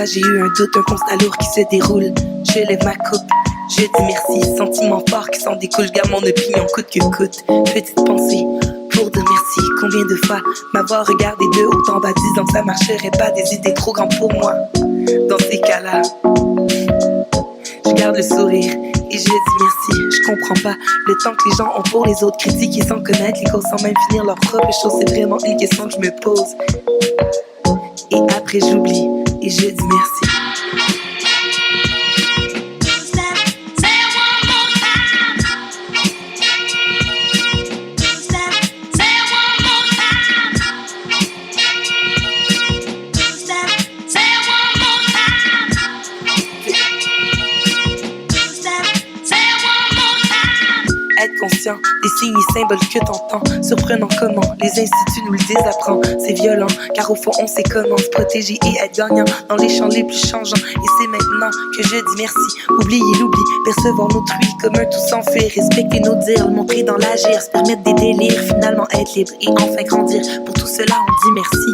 fois j'ai eu un doute, un constat lourd qui se déroule. Je lève ma coupe, je dis merci. Sentiments forts qui s'en découlent, je garde mon opinion coûte que coûte. Petite pensée pour dire merci. Combien de fois m'avoir regardé de haut en bas disant que ça marcherait pas, des idées trop grandes pour moi. Dans ces cas-là, je garde le sourire et je dis merci. Je comprends pas le temps que les gens ont pour les autres, critiquer sans connaître les causes, sans même finir leur propre chose. C'est vraiment une question que je me pose. Et après j'oublie et je dis merci. Être conscient des signes et symboles que t'entends. Surprenant comment les instituts nous le désapprennent. C'est violent car au fond on sait comment se protéger et être gagnant dans les champs les plus changeants. Et c'est maintenant que je dis merci. Oublier l'oubli, percevoir l'autrui comme un tout sans fuir. Respecter nos dires, le montrer dans l'agir, se permettre des délires, finalement être libre et enfin grandir. Pour tout cela on dit merci.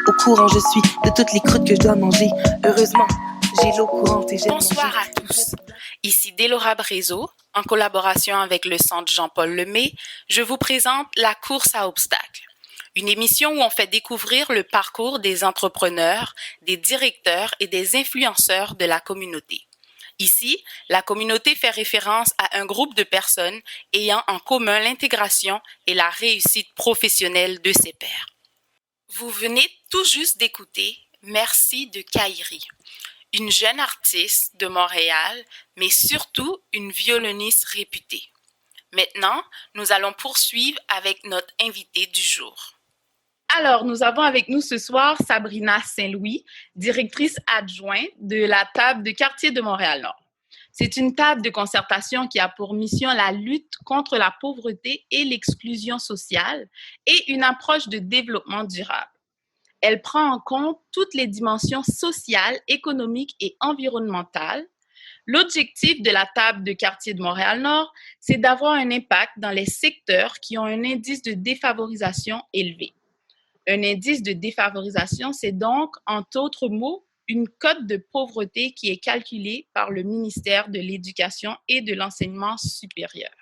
Au courant je suis de toutes les croûtes que je dois manger. Heureusement j'ai l'eau courante et j'ai Bonsoir à tous. Ici Delora Brézo. En collaboration avec le Centre Jean-Paul Lemay, je vous présente La course à obstacles, une émission où on fait découvrir le parcours des entrepreneurs, des directeurs et des influenceurs de la communauté. Ici, la communauté fait référence à un groupe de personnes ayant en commun l'intégration et la réussite professionnelle de ses pairs. Vous venez tout juste d'écouter Merci de Kairi, une jeune artiste de Montréal, mais surtout une violoniste réputée. Maintenant, nous allons poursuivre avec notre invitée du jour. Alors, nous avons avec nous ce soir Sabrina Saint-Louis, directrice adjointe de la table de quartier de Montréal-Nord. C'est une table de concertation qui a pour mission la lutte contre la pauvreté et l'exclusion sociale et une approche de développement durable. Elle prend en compte toutes les dimensions sociales, économiques et environnementales. L'objectif de la table de quartier de Montréal-Nord, c'est d'avoir un impact dans les secteurs qui ont un indice de défavorisation élevé. Un indice de défavorisation, c'est donc, entre autres mots, une cote de pauvreté qui est calculée par le ministère de l'Éducation et de l'Enseignement supérieur.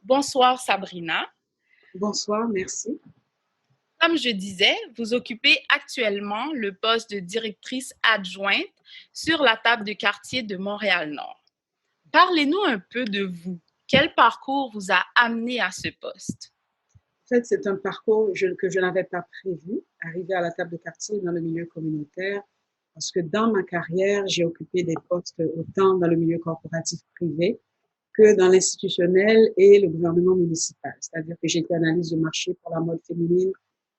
Bonsoir Sabrina. Bonsoir, merci. Comme je disais, vous occupez actuellement le poste de directrice adjointe sur la table de quartier de Montréal-Nord. Parlez-nous un peu de vous. Quel parcours vous a amené à ce poste? En fait, c'est un parcours que je n'avais pas prévu, arriver à la table de quartier dans le milieu communautaire, parce que dans ma carrière, j'ai occupé des postes autant dans le milieu corporatif privé que dans l'institutionnel et le gouvernement municipal. C'est-à-dire que j'ai été analyste de marché pour la mode féminine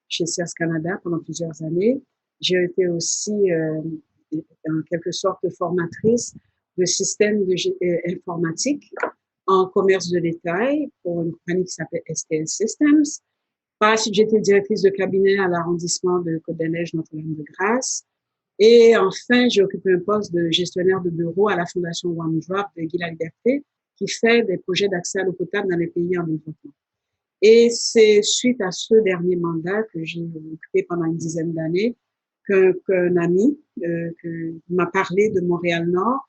chez Sears Canada pendant plusieurs années. J'ai été aussi, en quelque sorte, formatrice de systèmes informatiques en commerce de détail pour une compagnie qui s'appelle STS Systems. Par la suite, j'étais directrice de cabinet à l'arrondissement de Côte-des-Neiges, Notre-Dame-de-Grâce. Et enfin, j'ai occupé un poste de gestionnaire de bureau à la Fondation One Drop de Guy Laliberté, qui fait des projets d'accès à l'eau potable dans les pays en développement. Et c'est suite à ce dernier mandat que j'ai occupé pendant une dizaine d'années qu'un ami m'a parlé de Montréal-Nord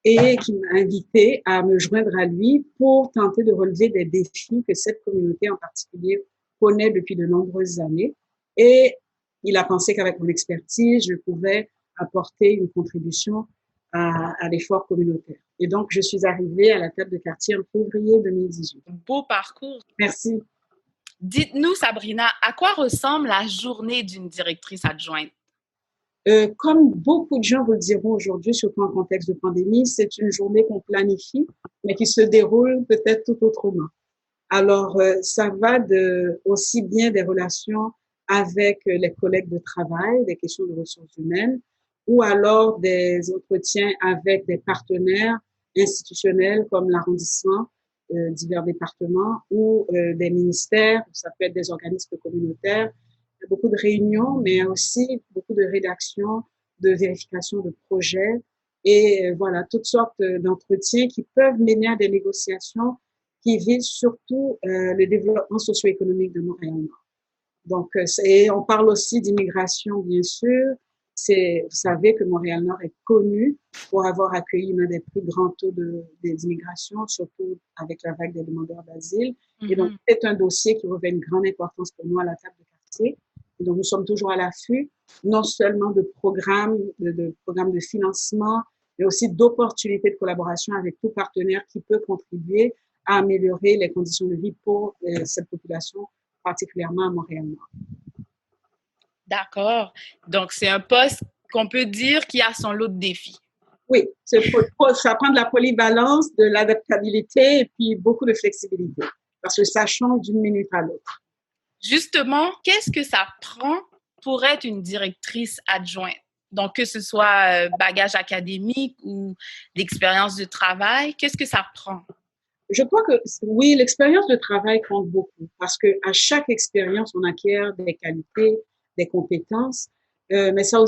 et qui m'a invité à me joindre à lui pour tenter de relever des défis que cette communauté en particulier connaît depuis de nombreuses années. Et il a pensé qu'avec mon expertise, je pouvais apporter une contribution à l'effort communautaire. Et donc, je suis arrivée à la table de quartier en février 2018. Beau parcours. Merci. Dites-nous, Sabrina, à quoi ressemble la journée d'une directrice adjointe? Comme beaucoup de gens vous le diront aujourd'hui, surtout en contexte de pandémie, c'est une journée qu'on planifie, mais qui se déroule peut-être tout autrement. Alors, ça va aussi bien des relations avec les collègues de travail, des questions de ressources humaines, ou alors des entretiens avec des partenaires institutionnels comme l'arrondissement, divers départements, ou des ministères, ça peut être des organismes communautaires. Il y a beaucoup de réunions, mais aussi beaucoup de rédaction, de vérification de projets et voilà, toutes sortes d'entretiens qui peuvent mener à des négociations qui visent surtout le développement socio-économique de Montréal-Nord. Donc, on parle aussi d'immigration, bien sûr. Vous savez que Montréal-Nord est connu pour avoir accueilli l'un des plus grands taux des immigrations, surtout avec la vague des demandeurs d'asile. Et donc, c'est un dossier qui revêt une grande importance pour nous à la table de quartier. Et donc, nous sommes toujours à l'affût, non seulement de programmes de financement, mais aussi d'opportunités de collaboration avec tout partenaire qui peut contribuer à améliorer les conditions de vie pour cette population, particulièrement à Montréal-Nord. D'accord. Donc, c'est un poste qu'on peut dire qui a son lot de défis. Oui, ça prend de la polyvalence, de l'adaptabilité et puis beaucoup de flexibilité parce que ça change d'une minute à l'autre. Justement, qu'est-ce que ça prend pour être une directrice adjointe? Donc, que ce soit bagage académique ou d'expérience de travail, qu'est-ce que ça prend? Je crois que oui, l'expérience de travail compte beaucoup parce que à chaque expérience, on acquiert des qualités, des compétences, mais ça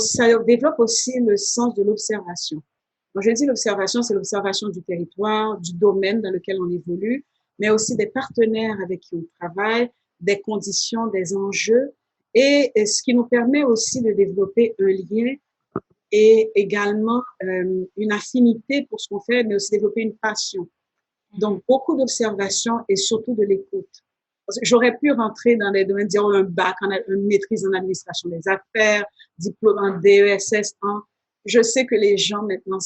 développe aussi le sens de l'observation. Quand je dis l'observation, c'est l'observation du territoire, du domaine dans lequel on évolue, mais aussi des partenaires avec qui on travaille, des conditions, des enjeux, et ce qui nous permet aussi de développer un lien et également une affinité pour ce qu'on fait, mais aussi développer une passion. Donc, beaucoup d'observation et surtout de l'écoute. J'aurais pu rentrer dans les domaines, dire un bac, une maîtrise en administration des affaires, diplôme en DESS 1. Je sais que les gens maintenant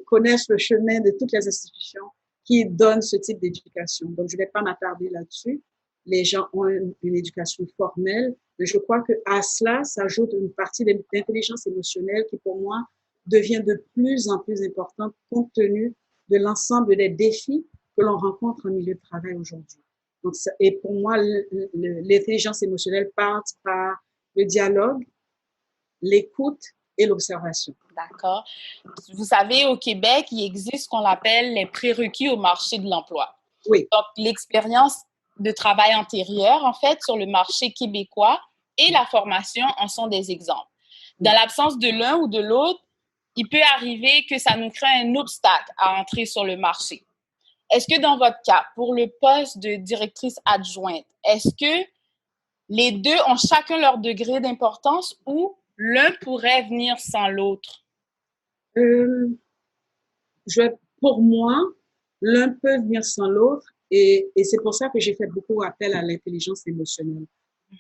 connaissent le chemin de toutes les institutions qui donnent ce type d'éducation. Donc, je ne vais pas m'attarder là-dessus. Les gens ont une éducation formelle, mais je crois que à cela s'ajoute une partie d'intelligence émotionnelle qui, pour moi, devient de plus en plus importante compte tenu de l'ensemble des défis que l'on rencontre en milieu de travail aujourd'hui. Donc, et pour moi, l'intelligence émotionnelle passe par le dialogue, l'écoute et l'observation. D'accord. Vous savez, au Québec, il existe ce qu'on appelle les prérequis au marché de l'emploi. Oui. Donc, l'expérience de travail antérieure, en fait, sur le marché québécois et la formation en sont des exemples. Dans l'absence de l'un ou de l'autre, il peut arriver que ça nous crée un obstacle à entrer sur le marché. Est-ce que dans votre cas, pour le poste de directrice adjointe, est-ce que les deux ont chacun leur degré d'importance ou l'un pourrait venir sans l'autre? Pour moi, l'un peut venir sans l'autre et c'est pour ça que j'ai fait beaucoup appel à l'intelligence émotionnelle.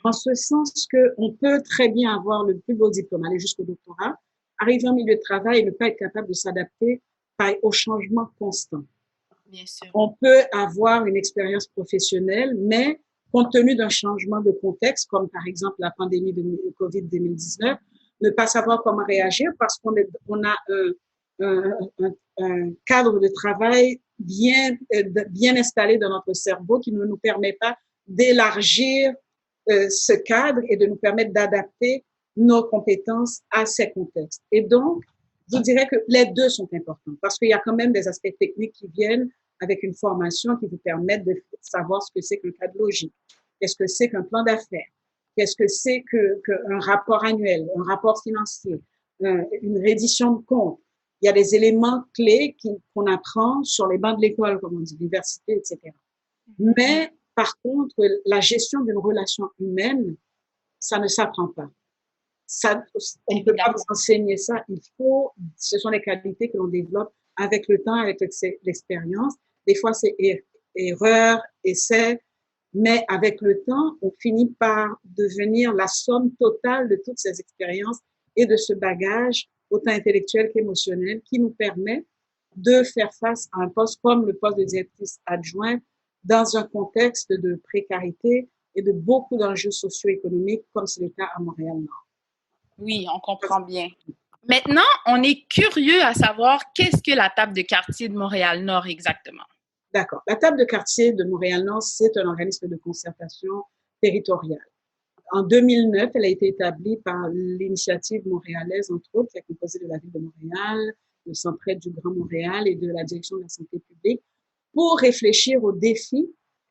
En ce sens qu'on peut très bien avoir le plus beau diplôme, aller jusqu'au doctorat, arriver en milieu de travail et ne pas être capable de s'adapter au changement constant. Bien sûr. On peut avoir une expérience professionnelle, mais compte tenu d'un changement de contexte, comme par exemple la pandémie de COVID 2019, ne pas savoir comment réagir parce qu'on a un cadre de travail bien installé dans notre cerveau qui ne nous permet pas d'élargir ce cadre et de nous permettre d'adapter nos compétences à ces contextes. Et donc, je dirais que les deux sont importants parce qu'il y a quand même des aspects techniques qui viennent avec une formation qui vous permettent de savoir ce que c'est qu'un cadre logique, qu'est-ce que c'est qu'un plan d'affaires, qu'est-ce que c'est qu'un rapport annuel, un rapport financier, une reddition de comptes. Il y a des éléments clés qu'on apprend sur les bancs de l'école, comme on dit, l'université, etc. Mais par contre, la gestion d'une relation humaine, ça ne s'apprend pas. On ne peut pas vous enseigner ça. Ce sont les qualités que l'on développe avec le temps, avec l'expérience. Des fois, c'est erreur, essai, mais avec le temps, on finit par devenir la somme totale de toutes ces expériences et de ce bagage, autant intellectuel qu'émotionnel, qui nous permet de faire face à un poste comme le poste de directrice adjointe dans un contexte de précarité et de beaucoup d'enjeux socio-économiques, comme c'est le cas à Montréal-Nord. Oui, on comprend bien. Maintenant, on est curieux à savoir qu'est-ce que la table de quartier de Montréal-Nord exactement. D'accord. La table de quartier de Montréal-Nord, c'est un organisme de concertation territoriale. En 2009, elle a été établie par l'initiative montréalaise, entre autres, qui est composée de la ville de Montréal, le Centre-Aide du Grand Montréal et de la Direction de la santé publique, pour réfléchir aux défis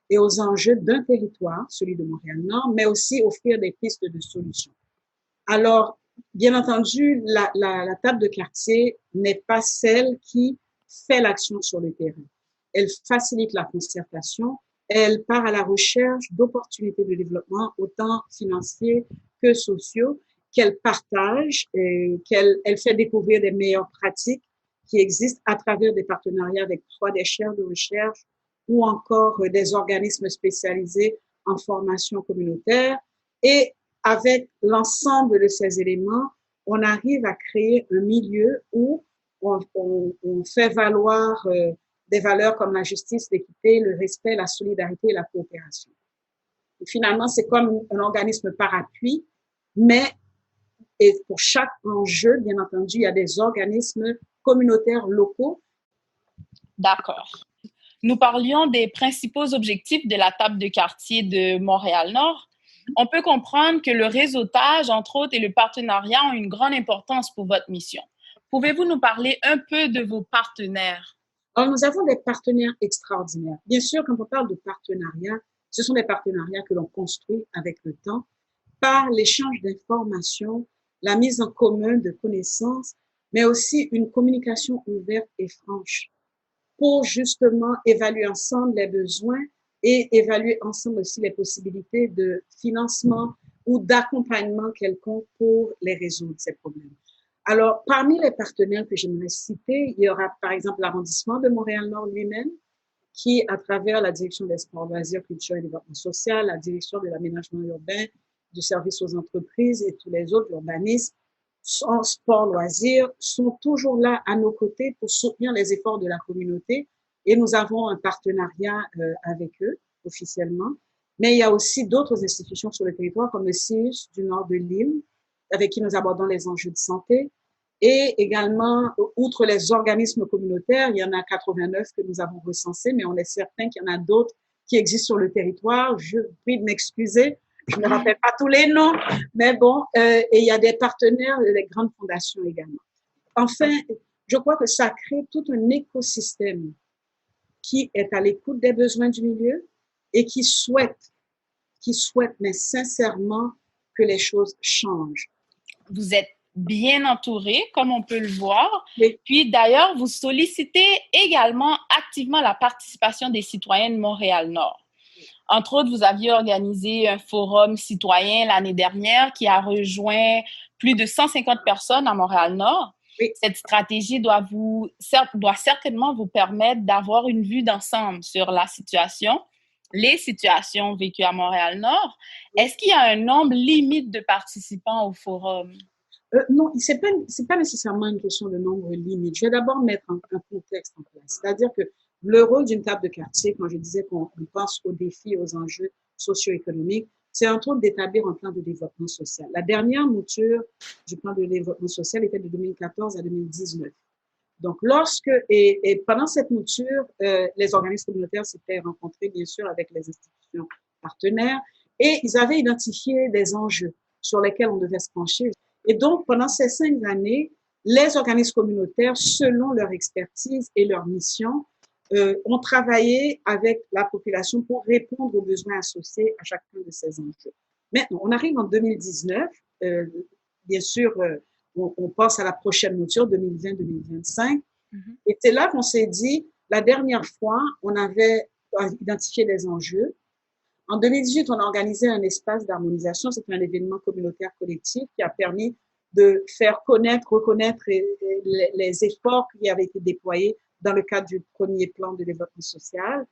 et aux enjeux d'un territoire, celui de Montréal-Nord, mais aussi offrir des pistes de solutions. Alors, bien entendu, la table de quartier n'est pas celle qui fait l'action sur le terrain. Elle facilite la concertation, elle part à la recherche d'opportunités de développement, autant financiers que sociaux, qu'elle partage, qu'elle fait découvrir des meilleures pratiques qui existent à travers des partenariats avec soit des chaires de recherche ou encore des organismes spécialisés en formation communautaire. Et avec l'ensemble de ces éléments, on arrive à créer un milieu où on fait valoir des valeurs comme la justice, l'équité, le respect, la solidarité et la coopération. Et finalement, c'est comme un organisme parapluie, mais et pour chaque enjeu, bien entendu, il y a des organismes communautaires locaux. D'accord. Nous parlions des principaux objectifs de la table de quartier de Montréal-Nord. On peut comprendre que le réseautage, entre autres, et le partenariat ont une grande importance pour votre mission. Pouvez-vous nous parler un peu de vos partenaires? Alors, nous avons des partenaires extraordinaires. Bien sûr, quand on parle de partenariat, ce sont des partenariats que l'on construit avec le temps par l'échange d'informations, la mise en commun de connaissances, mais aussi une communication ouverte et franche pour justement évaluer ensemble les besoins et évaluer ensemble aussi les possibilités de financement ou d'accompagnement quelconque pour les résoudre ces problèmes. Alors, parmi les partenaires que j'aimerais citer, il y aura par exemple l'arrondissement de Montréal-Nord lui-même, qui, à travers la direction des sports, loisirs, culture et développement social, la direction de l'aménagement urbain, du service aux entreprises et tous les autres urbanistes, en sport, loisirs, sont toujours là à nos côtés pour soutenir les efforts de la communauté. Et nous avons un partenariat avec eux officiellement. Mais il y a aussi d'autres institutions sur le territoire, comme le CIUS du nord de l'île, avec qui nous abordons les enjeux de santé. Et également, outre les organismes communautaires, il y en a 89 que nous avons recensés, mais on est certain qu'il y en a d'autres qui existent sur le territoire. Je vous prie de m'excuser, je ne me rappelle pas tous les noms, mais bon, et il y a des partenaires, des grandes fondations également. Enfin, je crois que ça crée tout un écosystème qui est à l'écoute des besoins du milieu et qui souhaite, mais sincèrement, que les choses changent. Vous êtes bien entouré, comme on peut le voir. Oui. Puis d'ailleurs, vous sollicitez également activement la participation des citoyens de Montréal-Nord. Entre autres, vous aviez organisé un forum citoyen l'année dernière qui a rejoint plus de 150 personnes à Montréal-Nord. Oui. Cette stratégie doit certainement vous permettre d'avoir une vue d'ensemble sur la situation, les situations vécues à Montréal-Nord. Est-ce qu'il y a un nombre limite de participants au forum? Non, c'est pas nécessairement une question de nombre limite. Je vais d'abord mettre un contexte en place. C'est-à-dire que le rôle d'une table de quartier, quand je disais qu'on pense aux défis et aux enjeux socio-économiques, c'est entre autres d'établir un plan de développement social. La dernière mouture du plan de développement social était de 2014 à 2019. Donc, et pendant cette mouture, les organismes communautaires s'étaient rencontrés, bien sûr, avec les institutions partenaires et ils avaient identifié des enjeux sur lesquels on devait se pencher. Et donc, pendant ces 5 années, les organismes communautaires, selon leur expertise et leur mission, ont travaillé avec la population pour répondre aux besoins associés à chacun de ces enjeux. Maintenant, on arrive en 2019. Bien sûr, on pense à la prochaine mouture, 2020-2025. Et c'est là qu'on s'est dit, la dernière fois, on avait identifié des enjeux. En 2018, on a organisé un espace d'harmonisation. C'est un événement communautaire collectif qui a permis de faire reconnaître les efforts qui avaient été déployés dans le cadre du premier plan de développement social.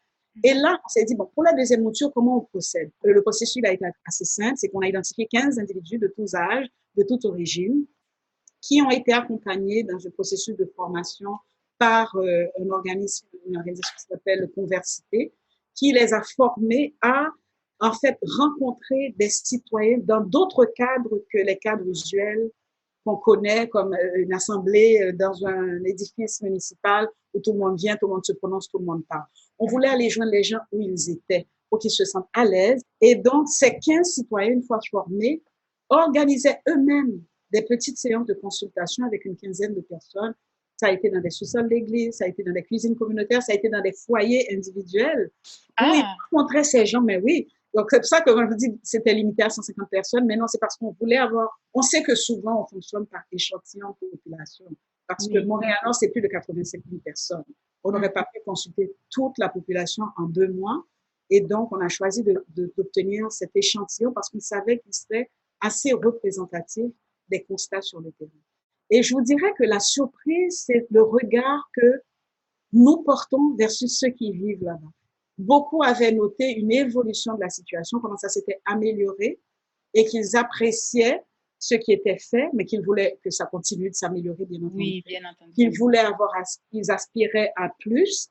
Et là, on s'est dit, bon, pour la deuxième mouture, comment on procède? Le processus a été assez simple, c'est qu'on a identifié 15 individus de tous âges, de toute origine, qui ont été accompagnés dans un processus de formation par une organisation qui s'appelle Conversité, qui les a formés à en fait rencontrer des citoyens dans d'autres cadres que les cadres usuels qu'on connaît, comme une assemblée dans un édifice municipal où tout le monde vient, tout le monde se prononce, tout le monde parle. On voulait aller joindre les gens où ils étaient pour qu'ils se sentent à l'aise. Et donc, ces 15 citoyens, une fois formés, organisaient eux-mêmes des petites séances de consultation avec une quinzaine de personnes. Ça a été dans des sous-sols d'église, ça a été dans des cuisines communautaires, ça a été dans des foyers individuels où ils rencontraient ces gens, mais oui. Donc, c'est pour ça que quand je vous dis c'était limité à 150 personnes, mais non, c'est parce qu'on voulait on sait que souvent, on fonctionne par échantillon de population. Parce que Montréal-Nord, c'est plus de 85 000 personnes. On n'aurait pas pu consulter toute la population en 2 mois. Et donc, on a choisi d'obtenir cet échantillon parce qu'on savait qu'il serait assez représentatif des constats sur le terrain. Et je vous dirais que la surprise, c'est le regard que nous portons versus ceux qui vivent là-bas. Beaucoup avaient noté une évolution de la situation, comment ça s'était amélioré, et qu'ils appréciaient ce qui était fait, mais qu'ils voulaient que ça continue de s'améliorer, bien entendu. Oui, bien entendu. Qu'ils voulaient qu'ils aspiraient à plus.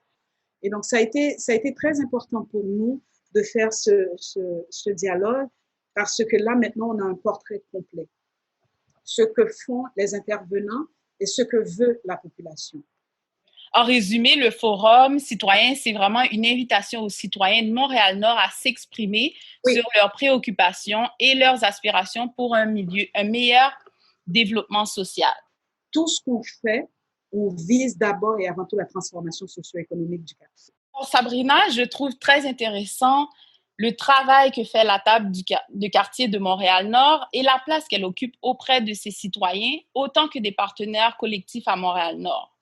Et donc, ça a été très important pour nous de faire ce dialogue, parce que là, maintenant, on a un portrait complet. Ce que font les intervenants et ce que veut la population. En résumé, le Forum citoyen, c'est vraiment une invitation aux citoyens de Montréal-Nord à s'exprimer sur leurs préoccupations et leurs aspirations pour un meilleur développement social. Tout ce qu'on fait, on vise d'abord et avant tout la transformation socio-économique du quartier. Pour Sabrina, je trouve très intéressant le travail que fait la table du quartier de Montréal-Nord et la place qu'elle occupe auprès de ses citoyens, autant que des partenaires collectifs à Montréal-Nord.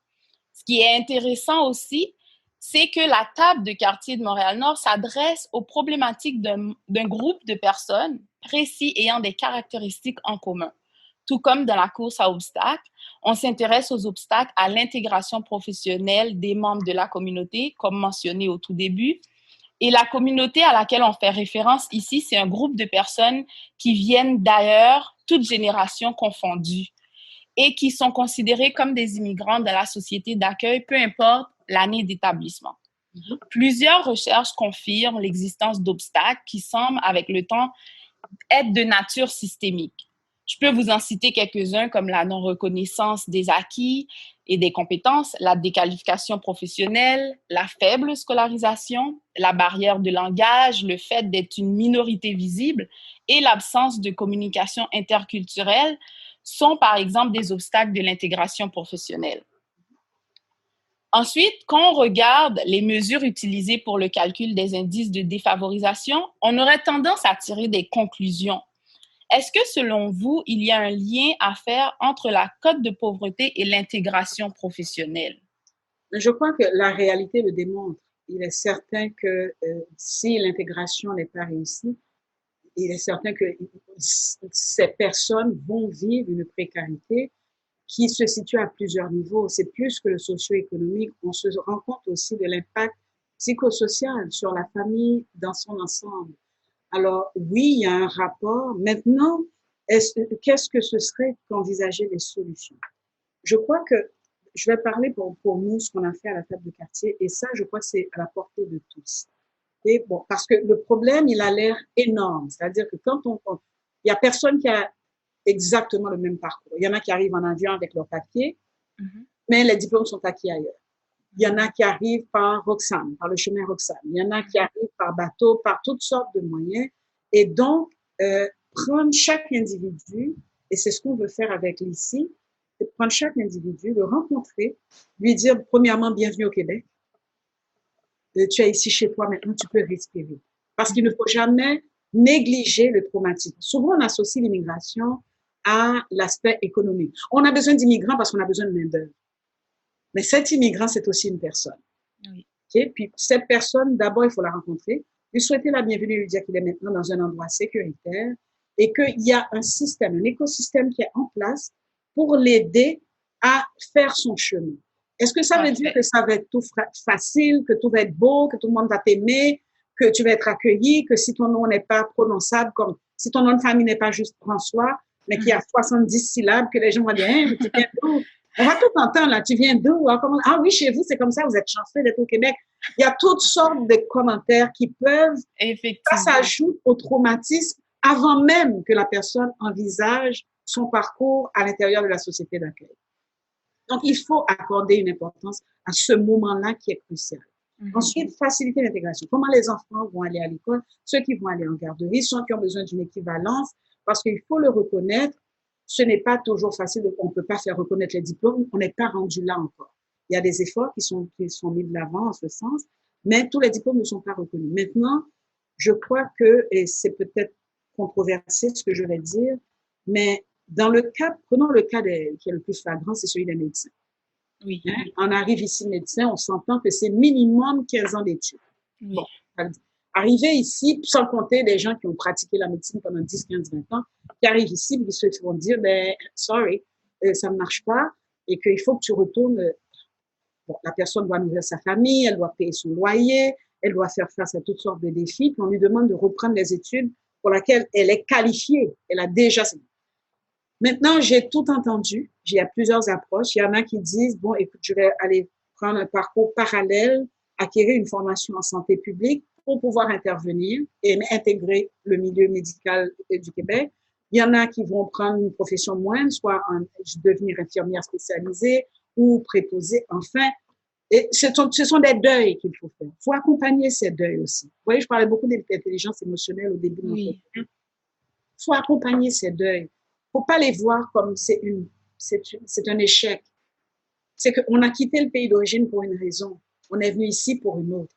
Ce qui est intéressant aussi, c'est que la table de quartier de Montréal-Nord s'adresse aux problématiques d'un groupe de personnes précis ayant des caractéristiques en commun. Tout comme dans la course à obstacles, on s'intéresse aux obstacles à l'intégration professionnelle des membres de la communauté, comme mentionné au tout début. Et la communauté à laquelle on fait référence ici, c'est un groupe de personnes qui viennent d'ailleurs, toutes générations confondues, et qui sont considérés comme des immigrants dans la société d'accueil, peu importe l'année d'établissement. Plusieurs recherches confirment l'existence d'obstacles qui semblent, avec le temps, être de nature systémique. Je peux vous en citer quelques-uns comme la non-reconnaissance des acquis et des compétences, la déqualification professionnelle, la faible scolarisation, la barrière de langage, le fait d'être une minorité visible et l'absence de communication interculturelle sont par exemple des obstacles de l'intégration professionnelle. Ensuite, quand on regarde les mesures utilisées pour le calcul des indices de défavorisation, on aurait tendance à tirer des conclusions. Est-ce que, selon vous, il y a un lien à faire entre la cote de pauvreté et l'intégration professionnelle? Je crois que la réalité le démontre. Il est certain que si l'intégration n'est pas réussie, il est certain que ces personnes vont vivre une précarité qui se situe à plusieurs niveaux. C'est plus que le socio-économique. On se rend compte aussi de l'impact psychosocial sur la famille dans son ensemble. Alors, oui, il y a un rapport. Maintenant, qu'est-ce que ce serait qu'envisager les solutions? Je crois que je vais parler pour nous, ce qu'on a fait à la table de quartier, et ça, je crois que c'est à la portée de tous. Et bon, parce que le problème, il a l'air énorme. C'est-à-dire que il y a personne qui a exactement le même parcours. Il y en a qui arrivent en avion avec leur papier, mais les diplômes sont acquis ailleurs. Il y en a qui arrivent par Roxham, par le chemin Roxham. Il y en a qui arrivent par bateau, par toutes sortes de moyens. Et donc, prendre chaque individu, et c'est ce qu'on veut faire avec l'ICI, c'est prendre chaque individu, le rencontrer, lui dire premièrement, bienvenue au Québec. Tu es ici chez toi, maintenant tu peux respirer. Parce qu'il ne faut jamais négliger le traumatisme. Souvent, on associe l'immigration à l'aspect économique. On a besoin d'immigrants parce qu'on a besoin de main-d'œuvre. Mais cet immigrant, c'est aussi une personne. Oui. Okay? Puis cette personne, d'abord, il faut la rencontrer, lui souhaiter la bienvenue, lui dire qu'il est maintenant dans un endroit sécuritaire et qu'il y a un système, un écosystème qui est en place pour l'aider à faire son chemin. Est-ce que ça veut dire que ça va être tout facile, que tout va être beau, que tout le monde va t'aimer, que tu vas être accueilli, que si ton nom n'est pas prononçable, comme si ton nom de famille n'est pas juste François, mais qu'il y a 70 syllabes, que les gens vont dire, hey, tu viens d'où? On va tout entendre là, tu viens d'où? Ah oui, chez vous, c'est comme ça, vous êtes chanceux d'être au Québec. Il y a toutes sortes de commentaires qui peuvent, ça s'ajoute au traumatisme avant même que la personne envisage son parcours à l'intérieur de la société d'accueil. Donc, il faut accorder une importance à ce moment-là qui est crucial. Ensuite, faciliter l'intégration. Comment les enfants vont aller à l'école, ceux qui vont aller en garderie, ceux qui ont besoin d'une équivalence, parce qu'il faut le reconnaître, ce n'est pas toujours facile, on ne peut pas faire reconnaître les diplômes, on n'est pas rendu là encore. Il y a des efforts qui sont mis de l'avant en ce sens, mais tous les diplômes ne sont pas reconnus. Maintenant, je crois que, et c'est peut-être controversé ce que je vais dire, mais dans le cas, prenons le cas qui est le plus flagrant, c'est celui des médecins. Oui. Hein? On arrive ici médecin, on s'entend que c'est minimum 15 ans d'études. Oui. Bon, Arriver ici, sans compter des gens qui ont pratiqué la médecine pendant 10, 15, 20 ans, qui arrivent ici, ils se font dire, ben, sorry, ça ne marche pas et qu'il faut que tu retournes. Bon, la personne doit nourrir sa famille, elle doit payer son loyer, elle doit faire face à toutes sortes de défis, puis on lui demande de reprendre les études pour lesquelles elle est qualifiée. Elle a déjà. Maintenant, j'ai tout entendu. Il y a plusieurs approches. Il y en a qui disent, bon, écoute, je vais aller prendre un parcours parallèle, acquérir une formation en santé publique pour pouvoir intervenir et intégrer le milieu médical du Québec. Il y en a qui vont prendre une profession moindre, soit devenir infirmière spécialisée ou préposée. Enfin, et ce sont des deuils qu'il faut faire. Il faut accompagner ces deuils aussi. Vous voyez, je parlais beaucoup d'intelligence émotionnelle au début de notre entretien. Il faut accompagner ces deuils. Il ne faut pas les voir comme c'est un échec. C'est qu'on a quitté le pays d'origine pour une raison. On est venu ici pour une autre.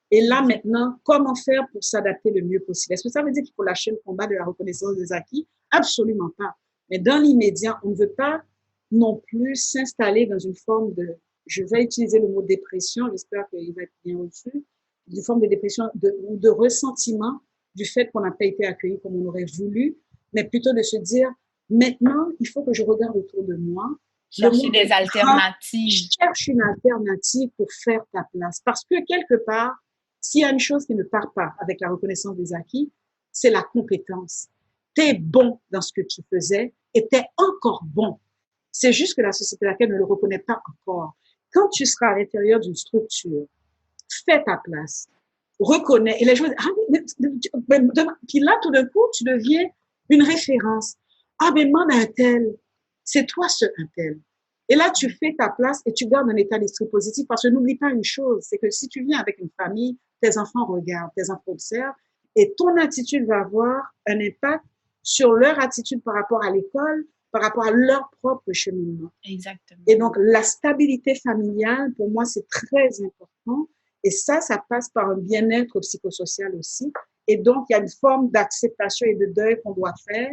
Et là, maintenant, comment faire pour s'adapter le mieux possible? Est-ce que ça veut dire qu'il faut lâcher le combat de la reconnaissance des acquis? Absolument pas. Mais dans l'immédiat, on ne veut pas non plus s'installer dans une forme de, je vais utiliser le mot dépression, j'espère qu'il va être bien reçu, une forme de dépression ou de ressentiment du fait qu'on n'a pas été accueilli comme on aurait voulu, mais plutôt de se dire, maintenant, il faut que je regarde autour de moi. Chercher des alternatives. Cherche une alternative pour faire ta place. Parce que quelque part, s'il y a une chose qui ne part pas avec la reconnaissance des acquis, c'est la compétence. T'es bon dans ce que tu faisais et t'es encore bon. C'est juste que la société laquelle ne le reconnaît pas encore. Quand tu seras à l'intérieur d'une structure, fais ta place, reconnais. Et les gens disent, puis là, tout d'un coup, tu deviens une référence. Ah, mais demande à un tel. C'est toi ce un tel. Et là, tu fais ta place et tu gardes un état d'esprit positif parce que n'oublie pas une chose, c'est que si tu viens avec une famille, tes enfants regardent, tes enfants observent et ton attitude va avoir un impact sur leur attitude par rapport à l'école, par rapport à leur propre cheminement. Exactement. Et donc, la stabilité familiale, pour moi, c'est très important. Et ça passe par un bien-être psychosocial aussi. Et donc, il y a une forme d'acceptation et de deuil qu'on doit faire.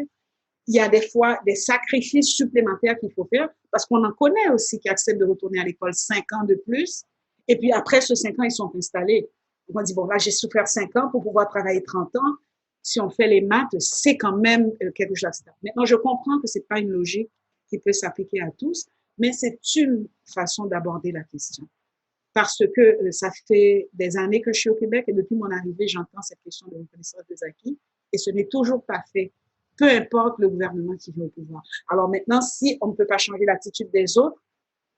Il y a des fois des sacrifices supplémentaires qu'il faut faire parce qu'on en connaît aussi qui acceptent de retourner à l'école 5 ans de plus. Et puis après ce 5 ans, ils sont installés. On dit, bon, là, j'ai souffert 5 ans pour pouvoir travailler 30 ans. Si on fait les maths, c'est quand même quelque chose. Maintenant, je comprends que c'est pas une logique qui peut s'appliquer à tous, mais c'est une façon d'aborder la question. Parce que ça fait des années que je suis au Québec et depuis mon arrivée, j'entends cette question de reconnaissance des acquis et ce n'est toujours pas fait. Peu importe le gouvernement qui vient au pouvoir. Alors maintenant, si on ne peut pas changer l'attitude des autres,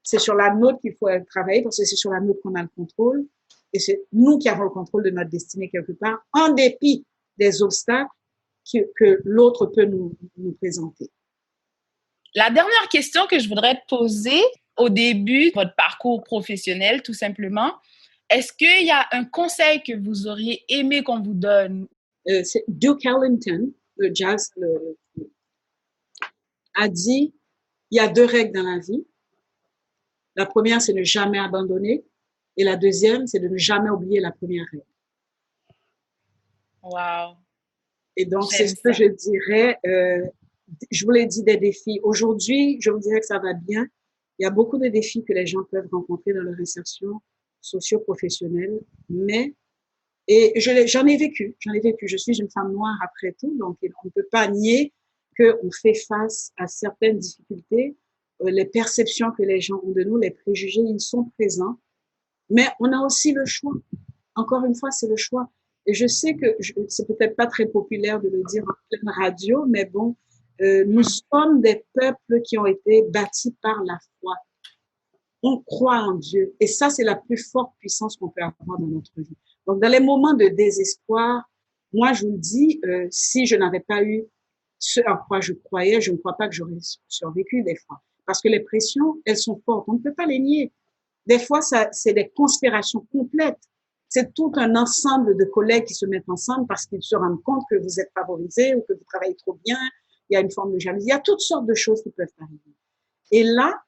c'est sur la nôtre qu'il faut travailler parce que c'est sur la nôtre qu'on a le contrôle et c'est nous qui avons le contrôle de notre destinée quelque part, en dépit des obstacles que l'autre peut nous présenter. La dernière question que je voudrais te poser au début de votre parcours professionnel, tout simplement, est-ce qu'il y a un conseil que vous auriez aimé qu'on vous donne? C'est Duke Ellington, le jazz, a dit, il y a 2 règles dans la vie. La première, c'est ne jamais abandonner. Et la deuxième, c'est de ne jamais oublier la première règle. Wow. Et donc, c'est ce que je dirais. Je vous l'ai dit, des défis. Aujourd'hui, je vous dirais que ça va bien. Il y a beaucoup de défis que les gens peuvent rencontrer dans leur insertion socio-professionnelle, mais j'en ai vécu. Je suis une femme noire après tout, donc on ne peut pas nier qu'on fait face à certaines difficultés. Les perceptions que les gens ont de nous, les préjugés, ils sont présents. Mais on a aussi le choix. Encore une fois, c'est le choix. Et je sais que c'est peut-être pas très populaire de le dire en pleine radio, mais bon, nous sommes des peuples qui ont été bâtis par la foi. On croit en Dieu. Et ça, c'est la plus forte puissance qu'on peut avoir dans notre vie. Donc, dans les moments de désespoir, moi, je vous le dis, si je n'avais pas eu ce à quoi je croyais, je ne crois pas que j'aurais survécu des fois. Parce que les pressions, elles sont fortes. On ne peut pas les nier. Des fois, c'est des conspirations complètes. C'est tout un ensemble de collègues qui se mettent ensemble parce qu'ils se rendent compte que vous êtes favorisés ou que vous travaillez trop bien. Il y a une forme de jalousie. Il y a toutes sortes de choses qui peuvent arriver. Et là,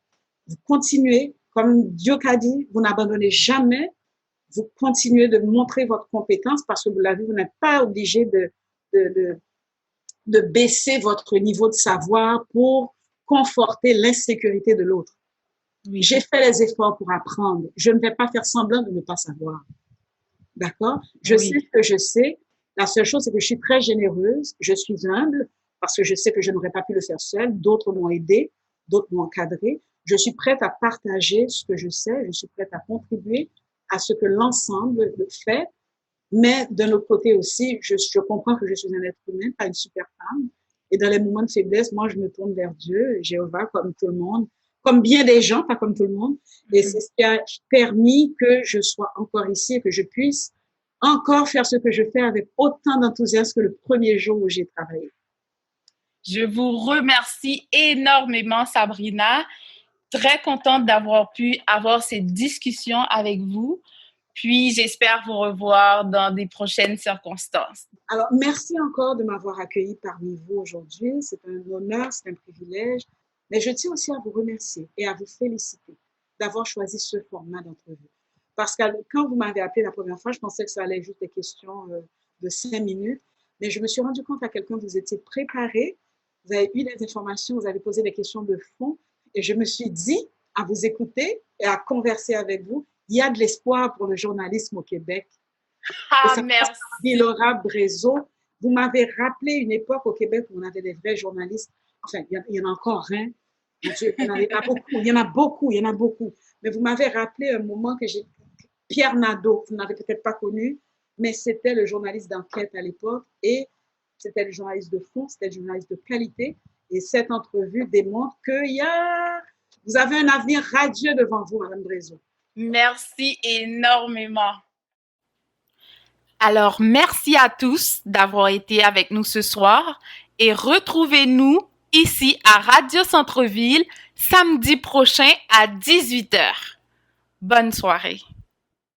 vous continuez, comme Dieu a dit, vous n'abandonnez jamais. Vous continuez de montrer votre compétence parce que vous l'avez, vous n'êtes pas obligé de baisser votre niveau de savoir pour conforter l'insécurité de l'autre. Oui. J'ai fait les efforts pour apprendre. Je ne vais pas faire semblant de ne pas savoir. D'accord? Je sais Oui. ce que je sais. La seule chose, c'est que je suis très généreuse, je suis humble, parce que je sais que je n'aurais pas pu le faire seule. D'autres m'ont aidé, d'autres m'ont encadré. Je suis prête à partager ce que je sais, je suis prête à contribuer à ce que l'ensemble fait. Mais d'un autre côté aussi, je comprends que je suis un être humain, pas une super femme. Et dans les moments de faiblesse, moi, je me tourne vers Dieu, Jéhovah, comme tout le monde, comme bien des gens, pas comme tout le monde. Et c'est ce qui a permis que je sois encore ici et que je puisse encore faire ce que je fais avec autant d'enthousiasme que le premier jour où j'ai travaillé. Je vous remercie énormément, Sabrina. Très contente d'avoir pu avoir cette discussion avec vous. Puis, j'espère vous revoir dans des prochaines circonstances. Alors, merci encore de m'avoir accueilli parmi vous aujourd'hui. C'est un honneur, c'est un privilège. Mais je tiens aussi à vous remercier et à vous féliciter d'avoir choisi ce format d'entrevue. Parce que quand vous m'avez appelé la première fois, je pensais que ça allait juste des questions de 5 minutes. Mais je me suis rendu compte à quel point vous étiez préparé, vous avez eu des informations, vous avez posé des questions de fond. Et je me suis dit, à vous écouter et à converser avec vous, il y a de l'espoir pour le journalisme au Québec. Ah, merci. Laura Brézo, vous m'avez rappelé une époque au Québec où on avait des vrais journalistes. Enfin, il y en a encore un. Il y en a beaucoup. Mais vous m'avez rappelé un moment que j'ai. Pierre Nadeau, vous n'avez peut-être pas connu, mais c'était le journaliste d'enquête à l'époque et c'était le journaliste de fond, c'était le journaliste de qualité. Et cette entrevue démontre vous avez un avenir radieux devant vous, Madame Brézo. Merci énormément. Alors, merci à tous d'avoir été avec nous ce soir et retrouvez-nous ici à Radio Centre-Ville samedi prochain à 18h. Bonne soirée.